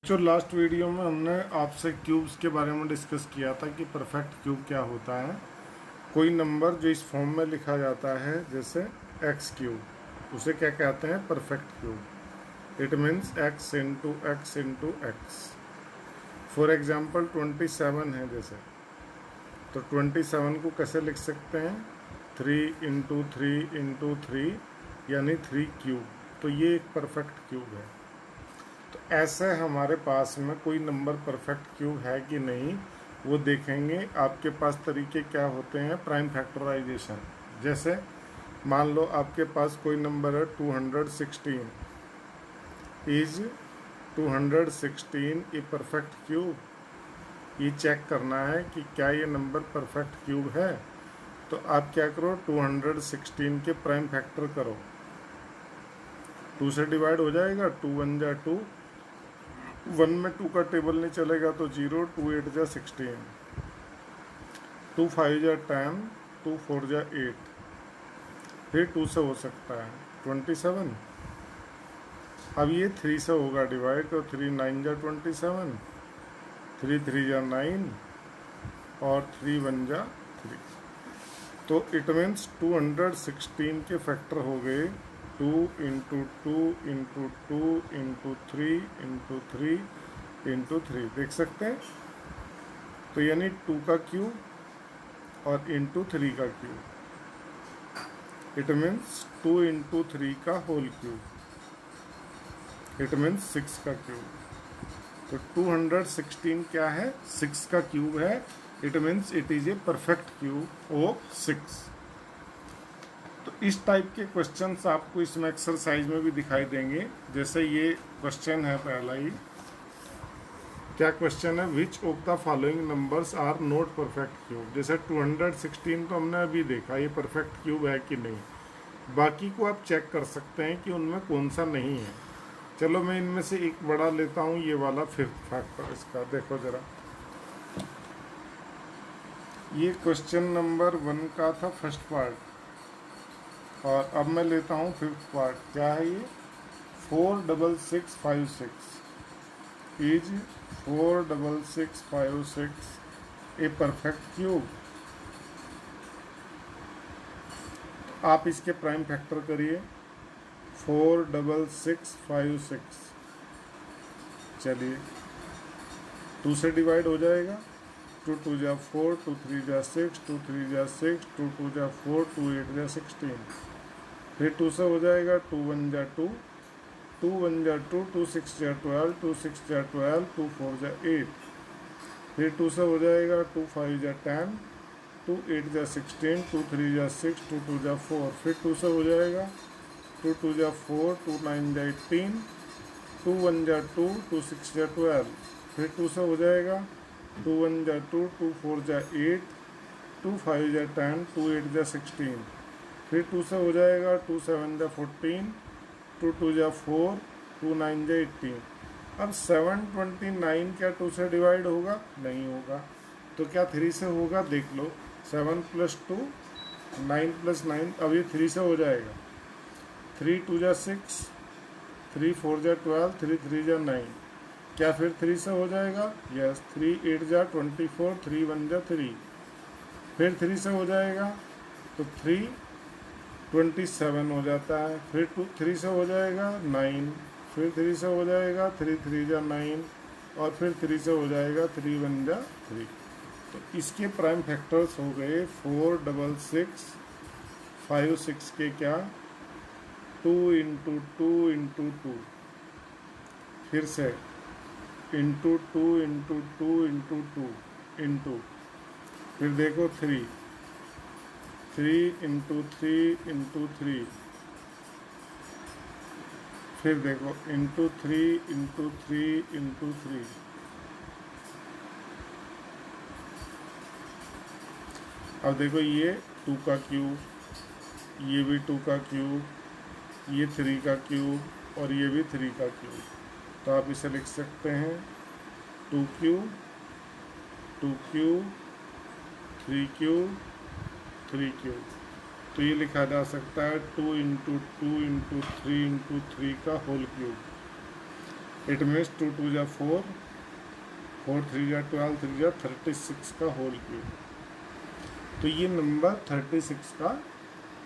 जो last video में हमने आपसे क्यूब्स के बारे में डिस्कस किया था कि परफेक्ट क्यूब क्या होता है। कोई नंबर जो इस फॉर्म में लिखा जाता है जैसे एक्स क्यूब, उसे क्या कहते हैं? Perfect cube. It means x into x into x. For example 27 है जैसे, तो 27 को कैसे लिख सकते हैं? 3 इंटू थ्री इंटू थ्री यानी 3 क्यूब। तो ये एक परफेक्ट क्यूब है। तो ऐसे हमारे पास में कोई नंबर परफेक्ट क्यूब है कि नहीं वो देखेंगे। आपके पास तरीके क्या होते हैं प्राइम फैक्टराइजेशन। जैसे मान लो आपके पास कोई नंबर है 216, इज 216 ए परफेक्ट क्यूब। ये चेक करना है कि क्या ये नंबर परफेक्ट क्यूब है। तो आप क्या करो, 216 के प्राइम फैक्टर करो। 2 से डिवाइड हो जाएगा, 2 1 जा 2, 1 में 2 का टेबल नहीं चलेगा तो 0, 2 8 जा 16, 2 5 जा 10, 2 4 जा 8। फिर 2 से हो सकता है 27। अब ये 3 से होगा डिवाइड, तो 3 9 जा 27, 3 3 जा 9 और 3 1 जा 3। तो इट मीन्स 216 के फैक्टर हो गए 2 into two into two into three into three into three. देख सकते हैं? तो यानी 2 का क्यूब और इंटू 3 का क्यूब। इट मीन्स 2 इंटू 3 का होल क्यूब। इट मीन्स 6 का क्यूब। तो 216 क्या है? 6 का क्यूब है। It means it is a perfect cube of 6। तो इस टाइप के क्वेश्चंस आपको इसमें एक्सरसाइज में भी दिखाई देंगे। जैसे ये क्वेश्चन है पहला ही। क्या क्वेश्चन है? Which of the following numbers are not perfect cube. जैसे 216 तो हमने अभी देखा ये परफेक्ट क्यूब है कि नहीं। बाकी को आप चेक कर सकते हैं कि उनमें कौन सा नहीं है। चलो मैं इनमें से एक बड़ा लेता हूँ, ये वाला 5th फैक्टर। इसका देखो जरा, ये क्वेश्चन नंबर 1 का था फर्स्ट पार्ट, और अब मैं लेता हूँ 5th पार्ट। क्या है ये? 46656 इज 46656 ए परफेक्ट क्यूब। आप इसके प्राइम फैक्टर करिए। 46656, चलिए 2 से डिवाइड हो जाएगा। 2 2 जा 4, 2 3 जा 6, 2 3 जा 6, 2 2 जा 4, 2 8 जा 16। फिर 2 से हो जाएगा। 2 1 जा 2, 2 1 जा 2, 2 6 जा 12, 2 6 जा 12, 2 4 जा 8। फिर 2 से हो जाएगा। 2 5 जा 10, 2 8 जा 16, 2 3 जा 6, 2 2 जा 4। फिर 2 से हो जाएगा। 2 2 जा 4, 2 9 जा 18, 2 1 जा 2, 2 6 जा 12। फिर 2 से हो जाएगा। 2 1 जा 2, 2 4 जा 8, 2 5 जा 10, 2 8 जा 16। फिर 2 से हो जाएगा। 2 7 जा 14, 2 2 जा 4, 2 9 जा 18। अब 729 क्या 2 से डिवाइड होगा? नहीं होगा। तो क्या 3 से होगा? देख लो, 7 + 2 9 + 9। अब ये 3 से हो जाएगा। 3 2 जा 6, 3 4 जा 12, 3 3 जा 9। क्या फिर 3 से हो जाएगा? यस। 3 8 जा 24, 3 1 जा 3। फिर 3 से हो जाएगा तो 3 27 हो जाता है। फिर 3 से हो जाएगा 9। फिर 3 से हो जाएगा 3 3 जा 9, और फिर 3 से हो जाएगा 3 1 जा 3। तो इसके प्राइम फैक्टर्स हो गए 46656 के क्या? 2 इंटू टू इंटू टू, फिर से into two into two into two into, फिर देखो 3 इंटू थ्री इंटू थ्री, फिर देखो into 3 into three into three. अब देखो ये 2 का क्यूब, ये भी 2 का क्यूब, ये 3 का क्यूब और ये भी 3 का क्यूब। तो आप इसे लिख सकते हैं 2 क्यूब 2 क्यूब 3 क्यूब 3 क्यूब। तो ये लिखा जा सकता है 2 into two into three into three का होल क्यूब। इट मीन्स 2 2 जा 4, 4 3 जा 12, 3 जा 36 का होल क्यूब। तो ये नंबर 36 का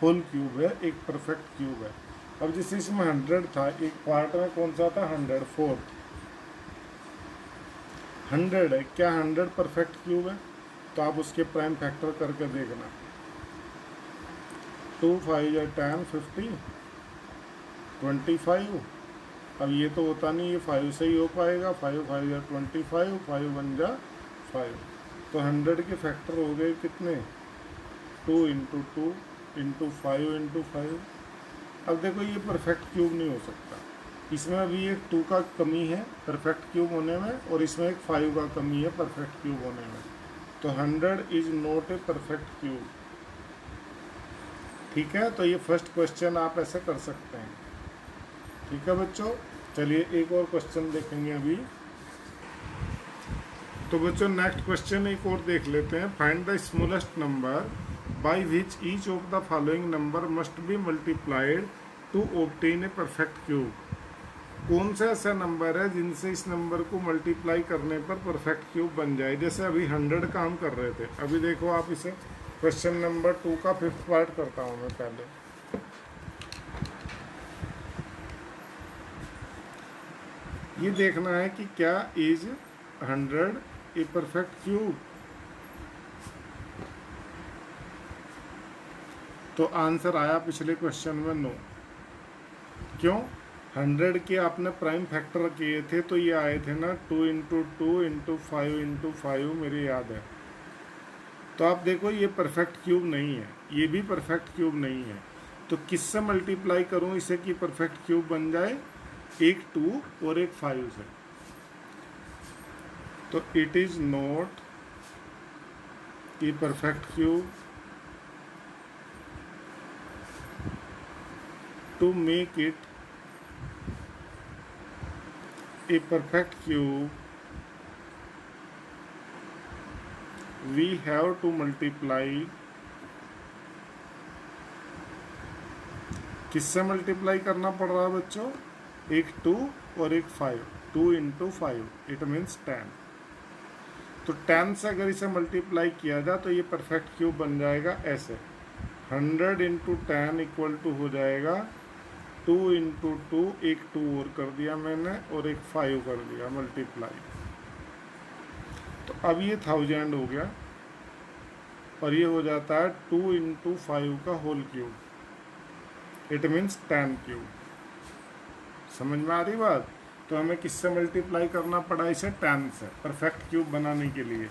होल क्यूब है, एक परफेक्ट क्यूब है। अब जैसे इसमें 100 था, एक पार्ट में कौन सा था 100, फोर्थ 100 है, क्या 100 परफेक्ट क्यूब है? तो आप उसके प्राइम फैक्टर करके देखना। 2 5 या 10 50 25। अब ये तो होता नहीं, ये 5 से ही हो पाएगा। 5 5 या 25, 5 1 जा 5। तो 100 के फैक्टर हो गए कितने? 2 इंटू 2 इंटू 5 इंटू 5। अब देखो ये परफेक्ट क्यूब नहीं हो सकता, इसमें अभी एक 2 का कमी है परफेक्ट क्यूब होने में, और इसमें एक 5 का कमी है परफेक्ट क्यूब होने में। तो 100 is not a perfect cube. ठीक है, तो ये फर्स्ट क्वेश्चन आप ऐसे कर सकते हैं। ठीक है बच्चों, चलिए एक और क्वेश्चन देखेंगे अभी। तो बच्चों नेक्स्ट क्वेश्चन एक और देख लेते हैं। Find the smallest number by which each of the following number must be multiplied to obtain a perfect cube. कौन सा ऐसा नंबर है जिनसे इस नंबर को मल्टीप्लाई करने पर परफेक्ट क्यूब बन जाए? जैसे अभी 100 का हम कर रहे थे, अभी देखो आप इसे क्वेश्चन नंबर 2 का 5th पार्ट करता हूँ मैं पहले। ये देखना है कि क्या इज 100 ए परफेक्ट क्यूब। तो आंसर आया पिछले क्वेश्चन में नो। क्यों? 100 के आपने प्राइम फैक्टर किए थे तो ये आए थे ना 2 इंटू 2 इंटू 5 इंटू 5, मेरे याद है। तो आप देखो ये परफेक्ट क्यूब नहीं है, ये भी परफेक्ट क्यूब नहीं है। तो किससे मल्टीप्लाई करूं इसे कि परफेक्ट क्यूब बन जाए? एक 2 और एक 5 से। तो it is not a perfect cube. To make it a perfect cube, we have to multiply, किससे मल्टीप्लाई करना पड़ रहा है बच्चों? एक 2 और एक 5, 2 इंटू 5 इट मीन्स 10। तो 10 से अगर इसे मल्टीप्लाई किया जाए तो ये परफेक्ट क्यूब बन जाएगा ऐसे। 100 इंटू 10 इक्वल टू हो जाएगा 2 इंटू 2, एक 2 और कर दिया मैंने, और एक 5 कर दिया मल्टीप्लाई। तो अब ये 1000 हो गया, और ये हो जाता है 2 इंटू 5 का whole cube, it means 10 cube. समझ में आ रही बात? तो हमें किससे मल्टीप्लाई करना पड़ा इसे? 10 से, परफेक्ट क्यूब बनाने के लिए।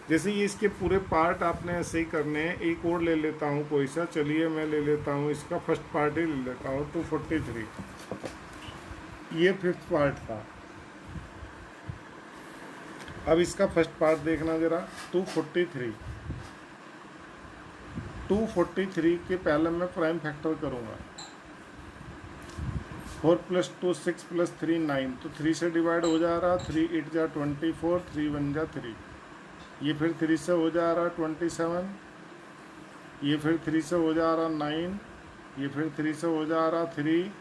जैसे ये इसके पूरे पार्ट आपने ऐसे ही करने हैं। एक और ले लेता हूँ कोई सा, चलिए मैं ले लेता हूँ इसका फर्स्ट पार्ट ही ले लेता हूँ, 243। ये 5th पार्ट था। अब इसका फर्स्ट पार्ट देखना जरा, 243। 243 के पहले मैं प्राइम फैक्टर करूँगा। 4 + 2 6 + 3 9, तो 3 से डिवाइड हो जा रहा, 3 8 जा 24, 3 1 जा 3। ये फिर 3 से हो जा रहा 27, ये फिर 3 से हो जा रहा 9, ये फिर 3 से हो जा रहा 3,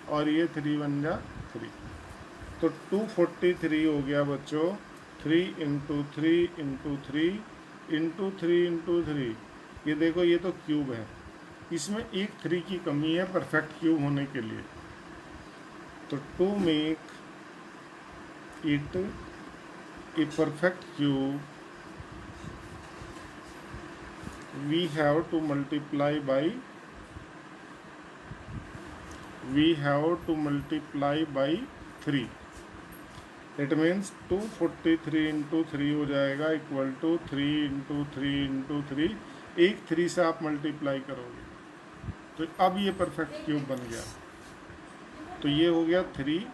और ये 3 1 जा 3। तो 243 हो गया बच्चों 3 इंटू 3 इंटू 3 इंटू 3 इंटू 3। ये देखो ये तो क्यूब है, इसमें एक 3 की कमी है परफेक्ट क्यूब होने के लिए। तो to make it a perfect cube we have to multiply by 3। It means 243 into 3 हो जाएगा इक्वल टू 3 इंटू 3 इंटू 3। एक 3 से आप मल्टीप्लाई करोगे तो अब ये परफेक्ट क्यूब बन गया। तो ये हो गया 3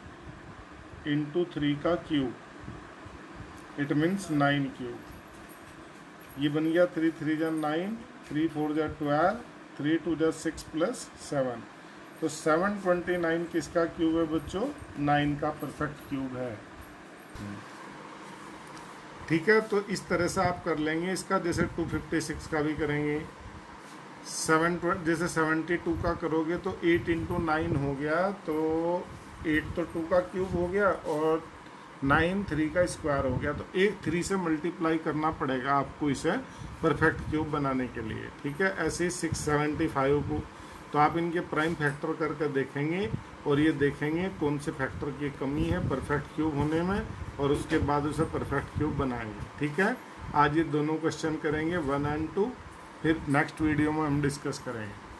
इंटू 3 का क्यूब, इट मीन्स 9 क्यूब। ये बन गया 3 3 जा 9, 3 4 जा 12, 3 2 जा 6 + 7। तो 729 किसका क्यूब है बच्चों? 9 का परफेक्ट क्यूब है। ठीक है, तो इस तरह से आप कर लेंगे इसका। जैसे 256 का भी करेंगे, जैसे 72 का करोगे तो 8 इंटू 9 हो गया, तो 8 तो 2 का क्यूब हो गया और 9 3 का स्क्वायर हो गया। तो 1 3 से मल्टीप्लाई करना पड़ेगा आपको इसे परफेक्ट क्यूब बनाने के लिए, ठीक है। ऐसे ही 675 को तो आप इनके प्राइम फैक्टर करके देखेंगे और ये देखेंगे कौन से फैक्टर की कमी है परफेक्ट क्यूब होने में, और उसके बाद उसे परफेक्ट क्यूब बनाएंगे, ठीक है। आज ये दोनों क्वेश्चन करेंगे 1 और 2, फिर नेक्स्ट वीडियो में हम डिस्कस करेंगे।